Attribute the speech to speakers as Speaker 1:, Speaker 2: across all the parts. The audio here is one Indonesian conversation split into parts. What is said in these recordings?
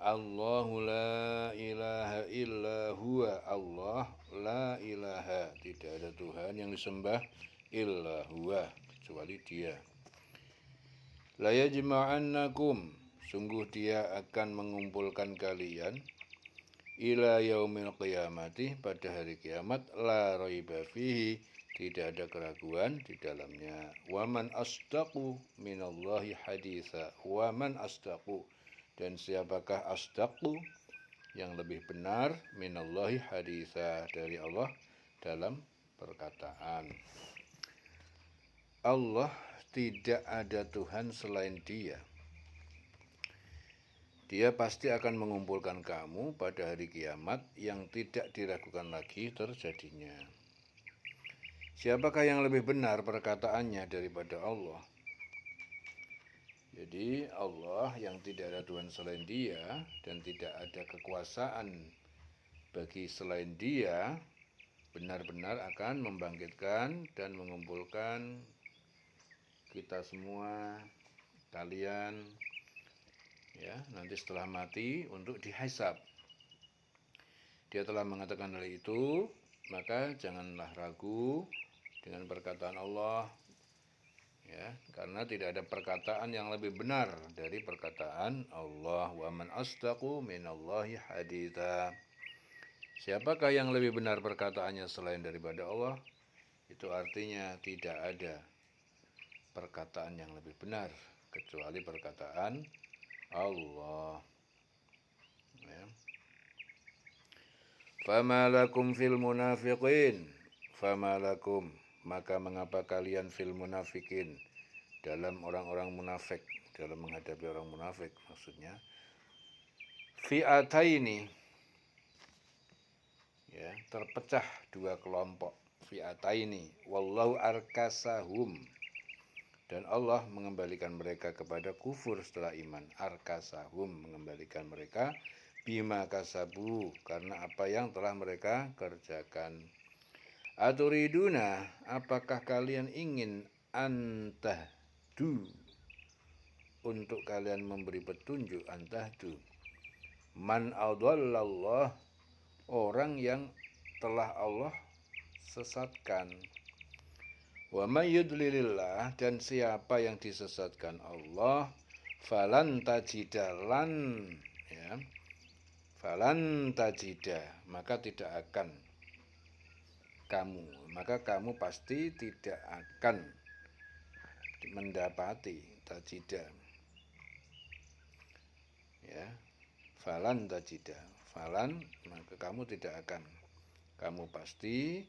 Speaker 1: Allahu la ilaha illa huwa. Allah la ilaha, tidak ada Tuhan yang disembah illa huwa, kecuali Dia. La yajma'annakum, sungguh Dia akan mengumpulkan kalian ila yaumil qiyamati, pada hari kiamat, la raiba fihi, tidak ada keraguan di dalamnya. Waman asdaqu minallahi haditha. Waman asdaqu, dan siapakah asdaqu, yang lebih benar, minallahi haditha, dari Allah dalam perkataan. Allah tidak ada Tuhan selain Dia. Dia pasti akan mengumpulkan kamu pada hari kiamat yang tidak diragukan lagi terjadinya. Siapakah yang lebih benar perkataannya daripada Allah? Jadi Allah yang tidak ada Tuhan selain Dia dan tidak ada kekuasaan bagi selain Dia, benar-benar akan membangkitkan dan mengumpulkan kita semua, kalian, ya, nanti setelah mati untuk dihisab. Dia telah mengatakan hal itu, maka janganlah ragu dengan perkataan Allah, ya, karena tidak ada perkataan yang lebih benar dari perkataan Allah. Wa man asdaqu minallahi haditha. Siapakah yang lebih benar perkataannya selain daripada Allah? Itu artinya tidak ada perkataan yang lebih benar kecuali perkataan Allah. Ya. Fama lakum fil munafiqin. Fama lakum, maka mengapa kalian fil munafikin, dalam orang-orang munafik, dalam menghadapi orang munafik maksudnya. Fi'ataini, ya, terpecah dua kelompok. Fi'ataini, wallahu arkasahum, dan Allah mengembalikan mereka kepada kufur setelah iman. Arkasahum, mengembalikan mereka bima kasabu, karena apa yang telah mereka kerjakan. Aturiduna, apakah kalian ingin antahdu, untuk kalian memberi petunjuk, antahdu man adallallah, orang yang telah Allah sesatkan. Wa may yudlilillah, dan siapa yang disesatkan Allah, falan tajidalan, ya, falan tajida, maka tidak akan kamu, maka kamu pasti tidak akan mendapati, tajida, ya, falan tajida, falan, maka kamu tidak akan, kamu pasti,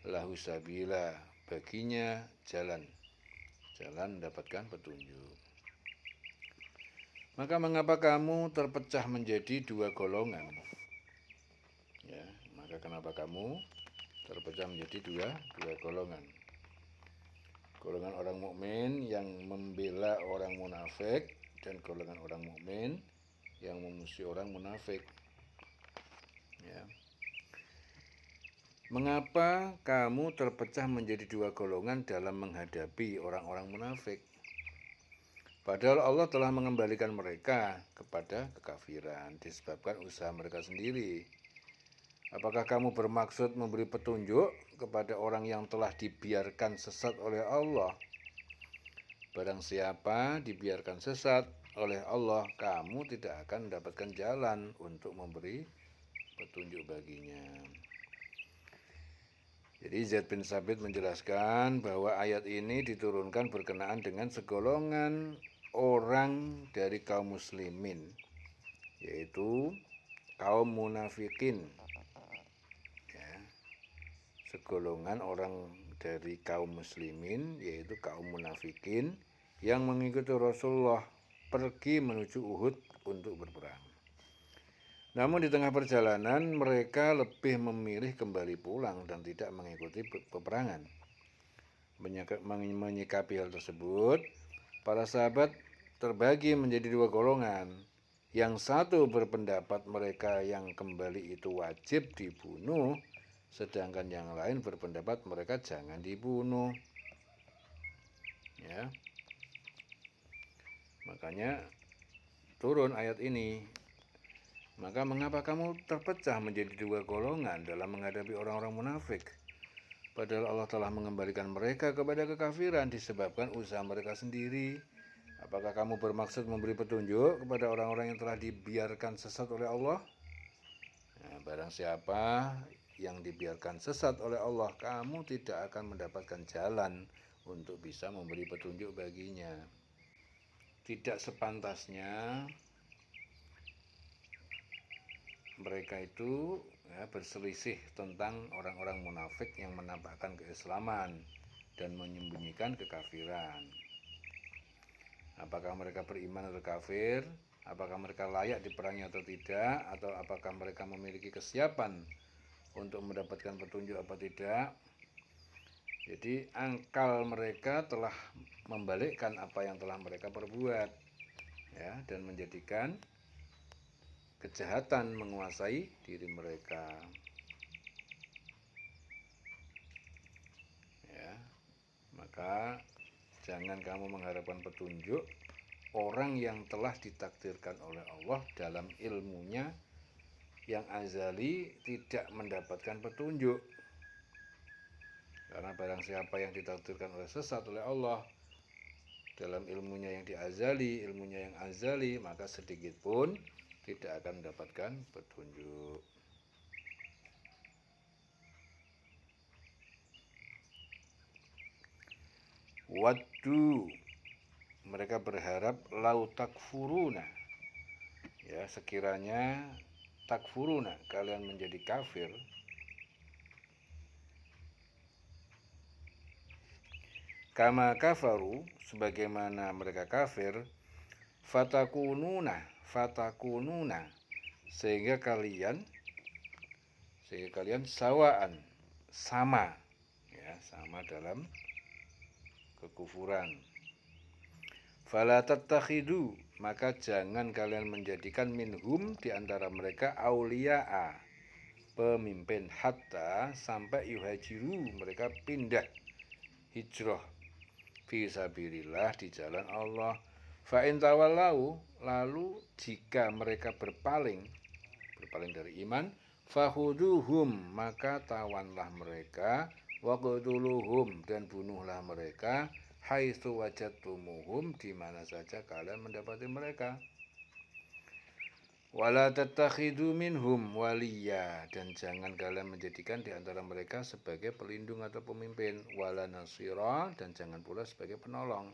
Speaker 1: lahu sabila, baginya jalan mendapatkan petunjuk. Maka mengapa kamu terpecah menjadi dua golongan? Ya, maka kenapa kamu terpecah menjadi dua golongan? Golongan orang mukmin yang membela orang munafik, dan golongan orang mukmin yang memusuhi orang munafik. Ya. Mengapa kamu terpecah menjadi dua golongan dalam menghadapi orang-orang munafik? Padahal Allah telah mengembalikan mereka kepada kekafiran disebabkan usaha mereka sendiri. Apakah kamu bermaksud memberi petunjuk kepada orang yang telah dibiarkan sesat oleh Allah? Barang siapa dibiarkan sesat oleh Allah, kamu tidak akan mendapatkan jalan untuk memberi petunjuk baginya. Jadi Zaid bin Sabit menjelaskan bahwa ayat ini diturunkan berkenaan dengan segolongan orang dari kaum muslimin, yaitu kaum munafikin. Segolongan orang dari kaum muslimin, yaitu kaum munafikin, yang mengikuti Rasulullah pergi menuju Uhud untuk berperang. Namun di tengah perjalanan mereka lebih memilih kembali pulang dan tidak mengikuti peperangan. Menyikapi hal tersebut, para sahabat terbagi menjadi dua golongan. Yang satu berpendapat mereka yang kembali itu wajib dibunuh, sedangkan yang lain berpendapat mereka jangan dibunuh. Ya. Makanya turun ayat ini. Maka mengapa kamu terpecah menjadi dua golongan dalam menghadapi orang-orang munafik? Padahal Allah telah mengembalikan mereka kepada kekafiran disebabkan usaha mereka sendiri. Apakah kamu bermaksud memberi petunjuk kepada orang-orang yang telah dibiarkan sesat oleh Allah? Nah, barang siapa yang dibiarkan sesat oleh Allah, kamu tidak akan mendapatkan jalan untuk bisa memberi petunjuk baginya. Tidak sepantasnya mereka itu berselisih tentang orang-orang munafik yang menampakkan keislaman dan menyembunyikan kekafiran. Apakah mereka beriman atau kafir? Apakah mereka layak diperangi atau tidak? Atau apakah mereka memiliki kesiapan untuk mendapatkan petunjuk apa tidak? Jadi akal mereka telah membalikkan apa yang telah mereka perbuat, ya, dan menjadikan kejahatan menguasai diri mereka. Ya, maka jangan kamu mengharapkan petunjuk orang yang telah ditakdirkan oleh Allah dalam ilmunya yang azali tidak mendapatkan petunjuk. Karena barang siapa yang ditakdirkan oleh sesat oleh Allah dalam ilmunya yang diazali, ilmunya yang azali, maka sedikit pun tidak akan mendapatkan petunjuk. Waddu, mereka berharap lau takfuruna, ya, sekiranya takfuruna, kalian menjadi kafir, kama kafaru, sebagaimana mereka kafir, fatakununa, sehingga kalian sawaan, sama, ya, sama dalam kekufuran. Fala tattakhidu, maka jangan kalian menjadikan minhum di antara mereka auliya'a, pemimpin, hatta sampai yuhajiru, mereka pindah hijrah fi sabilillah, di jalan Allah. Fa in tawallau, lalu jika mereka berpaling dari iman, fahuduhum, maka tawanlah mereka, waqtuluhum, dan bunuhlah mereka, haitsu wajadtumuhum, di mana saja kalian mendapati mereka. Wala tattakhidu minhum waliya, dan jangan kalian menjadikan di antara mereka sebagai pelindung atau pemimpin, wala nasira, dan jangan pula sebagai penolong.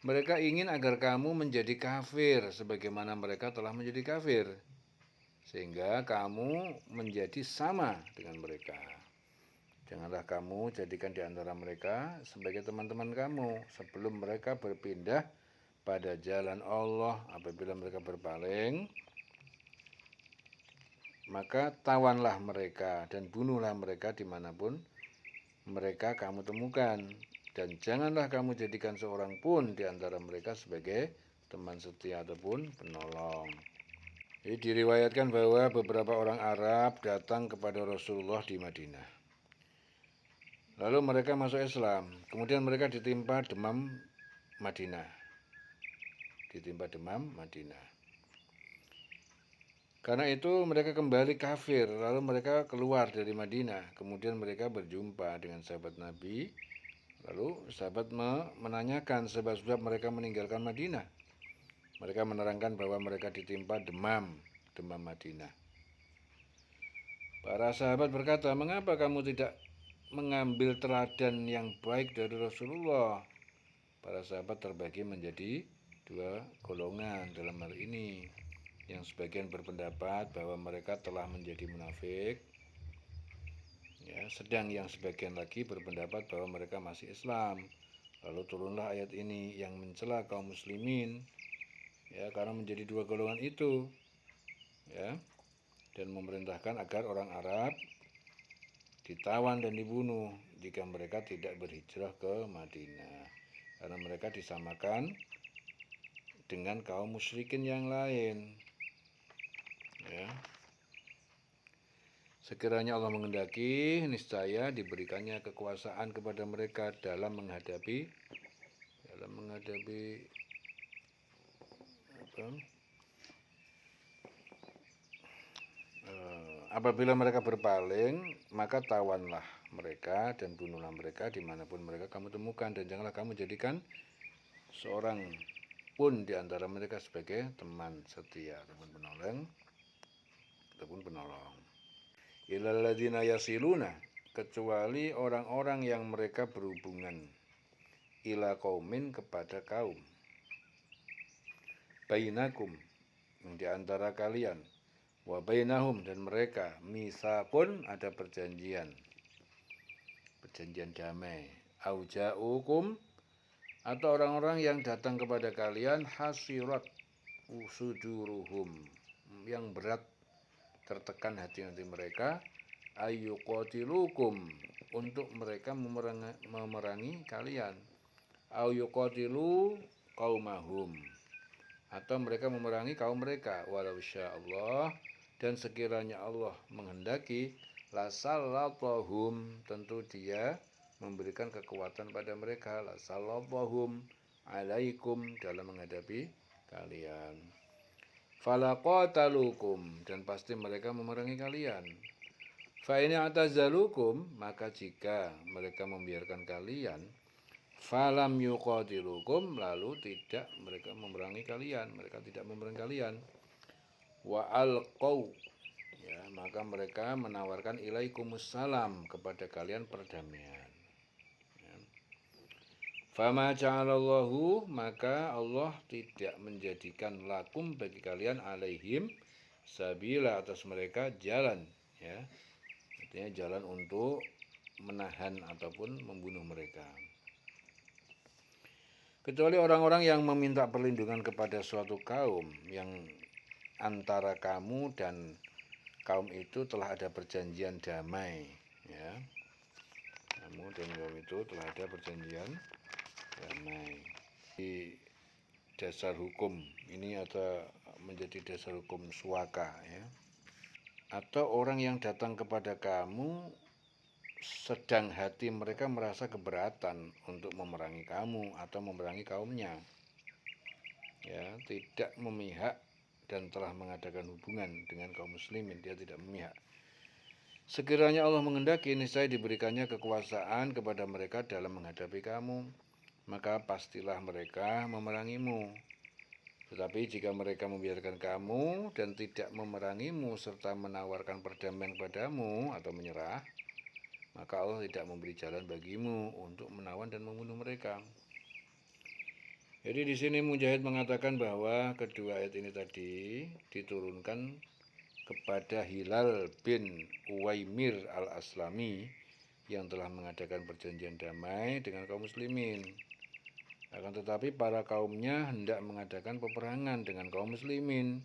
Speaker 1: Mereka ingin agar kamu menjadi kafir sebagaimana mereka telah menjadi kafir, sehingga kamu menjadi sama dengan mereka. Janganlah kamu jadikan di antara mereka sebagai teman-teman kamu sebelum mereka berpindah pada jalan Allah. Apabila mereka berpaling, maka tawanlah mereka dan bunuhlah mereka dimanapun mereka kamu temukan. Dan janganlah kamu jadikan seorang pun di antara mereka sebagai teman setia ataupun penolong. Jadi diriwayatkan bahwa beberapa orang Arab datang kepada Rasulullah di Madinah. Lalu mereka masuk Islam. Kemudian mereka ditimpa demam Madinah. Karena itu mereka kembali kafir. Lalu mereka keluar dari Madinah. Kemudian mereka berjumpa dengan sahabat Nabi. Lalu sahabat menanyakan sebab-sebab mereka meninggalkan Madinah. Mereka menerangkan bahwa mereka ditimpa demam Madinah. Para sahabat berkata, mengapa kamu tidak mengambil teladan yang baik dari Rasulullah? Para sahabat terbagi menjadi dua golongan dalam hal ini. Yang sebagian berpendapat bahwa mereka telah menjadi munafik, ya, sedang yang sebagian lagi berpendapat bahwa mereka masih Islam. Lalu turunlah ayat ini yang mencela kaum muslimin, ya, karena menjadi dua golongan itu, ya, dan memerintahkan agar orang Arab ditawan dan dibunuh jika mereka tidak berhijrah ke Madinah, karena mereka disamakan dengan kaum musyrikin yang lain, ya. Sekiranya Allah menghendaki, niscaya diberikannya kekuasaan kepada mereka dalam menghadapi apabila mereka berpaling, maka tawanlah mereka dan bunuhlah mereka dimanapun mereka kamu temukan, dan janganlah kamu jadikan seorang pun di antara mereka sebagai teman setia ataupun penolong. Illal ladzina yasiluna, kecuali orang-orang yang mereka berhubungan ila qaumin, kepada kaum, bainakum, yang di antara kalian, wa bainahum, dan mereka, misaqun, ada perjanjian damai, au ja'ukum, atau orang-orang yang datang kepada kalian, hasirat usuduruhum, yang berat tertekan hati-hati mereka, ayyuqatilukum, untuk mereka memerangi kalian, au yuqatilu qaumahum, atau mereka memerangi kaum mereka, walau sya'allah, dan sekiranya Allah menghendaki, lasallatahum, tentu dia memberikan kekuatan pada mereka, lasallatahum alaikum, dalam menghadapi kalian. Falaqatalukum, dan pasti mereka memerangi kalian. Fa in i'tazalukum, maka jika mereka membiarkan kalian, falam yuqatilukum, lalu tidak mereka memerangi kalian, mereka tidak memerangi kalian, wa alqau, ya, maka mereka menawarkan ilaikumussalam, kepada kalian perdamaian. Fama ja'alallahu, maka Allah tidak menjadikan lakum, bagi kalian, alaihim sabila, atas mereka jalan, ya, artinya jalan untuk menahan ataupun membunuh mereka, kecuali orang-orang yang meminta perlindungan kepada suatu kaum yang antara kamu dan kaum itu telah ada perjanjian damai, ya, kamu dan kaum itu telah ada perjanjian damai. Di dasar hukum ini atau menjadi dasar hukum suaka, ya. Atau orang yang datang kepada kamu sedang hati mereka merasa keberatan untuk memerangi kamu atau memerangi kaumnya, ya, tidak memihak dan telah mengadakan hubungan dengan kaum muslimin, dia tidak memihak. Sekiranya Allah menghendaki, niscaya diberikannya kekuasaan kepada mereka dalam menghadapi kamu, maka pastilah mereka memerangimu. Tetapi jika mereka membiarkan kamu dan tidak memerangimu serta menawarkan perdamaian padamu atau menyerah, maka Allah tidak memberi jalan bagimu untuk menawan dan membunuh mereka. Jadi di sini Mujahid mengatakan bahwa kedua ayat ini tadi diturunkan kepada Hilal bin Uwaimir al-Aslami yang telah mengadakan perjanjian damai dengan kaum muslimin. Akan tetapi para kaumnya hendak mengadakan peperangan dengan kaum muslimin.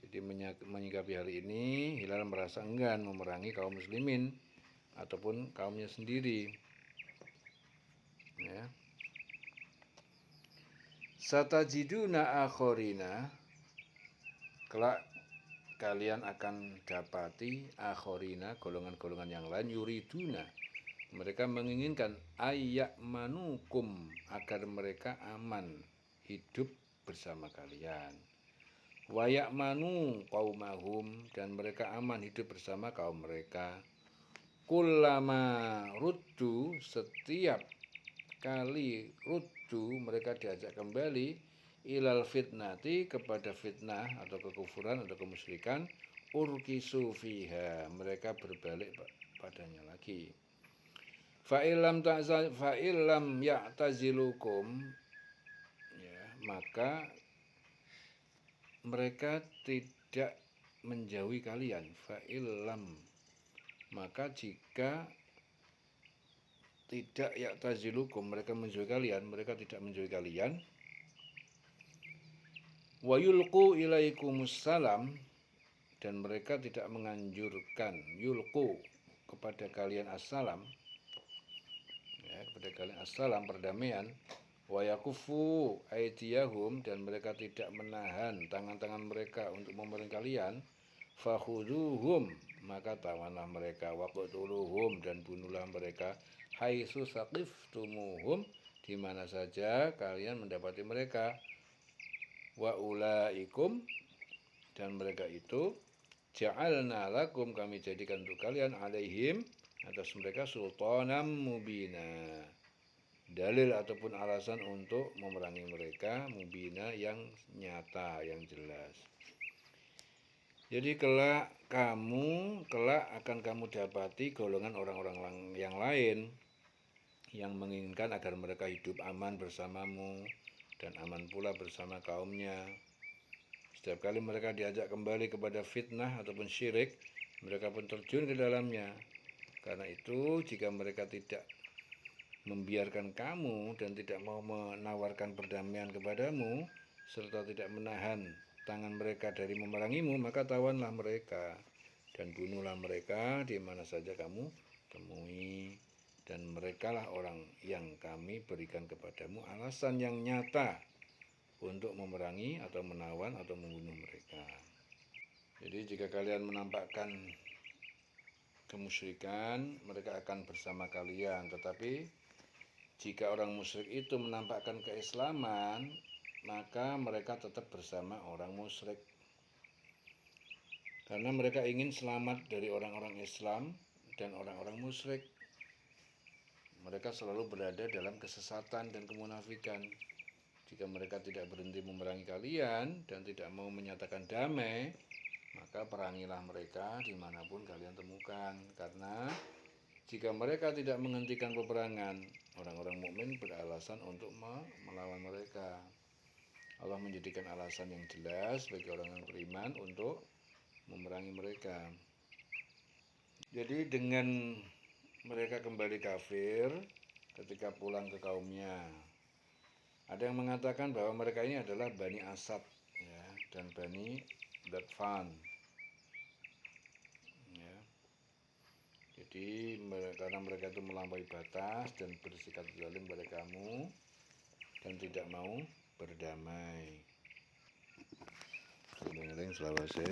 Speaker 1: Jadi menyikapi hal ini, Hilal merasa enggan memerangi kaum muslimin ataupun kaumnya sendiri, ya. Satajiduna akhorina, kelak kalian akan dapati akhorina, golongan-golongan yang lain, yuriduna, mereka menginginkan, ayyamanukum, agar mereka aman hidup bersama kalian, wayamanu qaumahum, dan mereka aman hidup bersama kaum mereka, kullama ruddu, setiap kali ruddu, mereka diajak kembali, ilal fitnati, kepada fitnah atau kekufuran atau kemusyrikan, urkisu fiha, mereka berbalik padanya lagi. Fa'ilam ya'tazilukum, ya, maka mereka tidak menjauhi kalian. Fa'ilam, maka jika tidak ya'tazilukum, mereka menjauhi kalian, mereka tidak menjauhi kalian. Wa yulqu ilaikumussalam, dan mereka tidak menganjurkan, yulqu, kepada kalian assalam, ya, kepada kalian assalam, perdamaian, wa yakufu aydiyahum, dan mereka tidak menahan tangan-tangan mereka untuk memerangi kalian, fakhuduhum, maka tawanlah mereka, waqtuluhum, dan bunuhlah mereka, haitsu saqiftumuhum, di mana saja kalian mendapati mereka, wa ulaikum, dan mereka itu, ja'alna lakum, kami jadikan untuk kalian, alaihim, atas mereka, sultanan mubina, dalil ataupun alasan untuk memerangi mereka, mubina yang nyata, yang jelas. Jadi kelak akan kamu dapati golongan orang-orang yang lain yang menginginkan agar mereka hidup aman bersamamu dan aman pula bersama kaumnya. Setiap kali mereka diajak kembali kepada fitnah ataupun syirik, mereka pun terjun ke dalamnya. Karena itu, jika mereka tidak membiarkan kamu dan tidak mau menawarkan perdamaian kepadamu, serta tidak menahan tangan mereka dari memerangimu, maka tawanlah mereka dan bunuhlah mereka di mana saja kamu temui. Dan merekalah orang yang kami berikan kepadamu alasan yang nyata untuk memerangi atau menawan atau membunuh mereka. Jadi jika kalian menampakkan kemusyrikan, mereka akan bersama kalian. Tetapi jika orang musyrik itu menampakkan keislaman, maka mereka tetap bersama orang musyrik. Karena mereka ingin selamat dari orang-orang Islam dan orang-orang musyrik. Mereka selalu berada dalam kesesatan dan kemunafikan. Jika mereka tidak berhenti memerangi kalian dan tidak mau menyatakan damai, maka perangilah mereka dimanapun kalian temukan. Karena jika mereka tidak menghentikan peperangan, orang-orang mukmin beralasan untuk melawan mereka. Allah menjadikan alasan yang jelas bagi orang yang beriman untuk memerangi mereka. Jadi dengan mereka kembali kafir ketika pulang ke kaumnya, ada yang mengatakan bahwa mereka ini adalah Bani Asad ya, dan Bani Ghatfan. Ya. Jadi karena mereka itu melampaui batas dan bersikap zalim pada kamu dan tidak mau berdamai. Selawase.